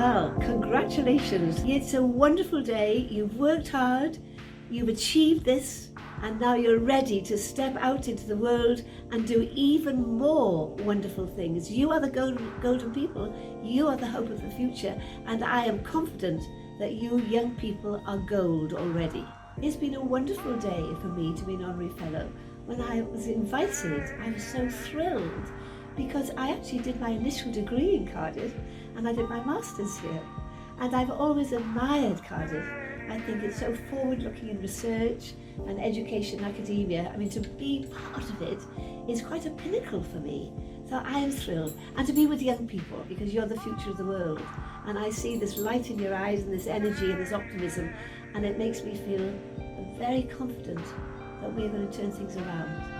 Well, congratulations. It's a wonderful day. You've worked hard, you've achieved this, and now you're ready to step out into the world and do even more wonderful things. You are the golden people. You are the hope of the future, and I am confident that you young people are gold already. It's been a wonderful day for me to be an Honorary Fellow. When I was invited, I was so thrilled because I actually did my initial degree in Cardiff and I did my master's here. And I've always admired Cardiff. I think it's so forward-looking in research and education and academia. I mean, to be part of it is quite a pinnacle for me. So I am thrilled. And to be with young people, because you're the future of the world. And I see this light in your eyes and this energy and this optimism, and it makes me feel very confident that we're going to turn things around.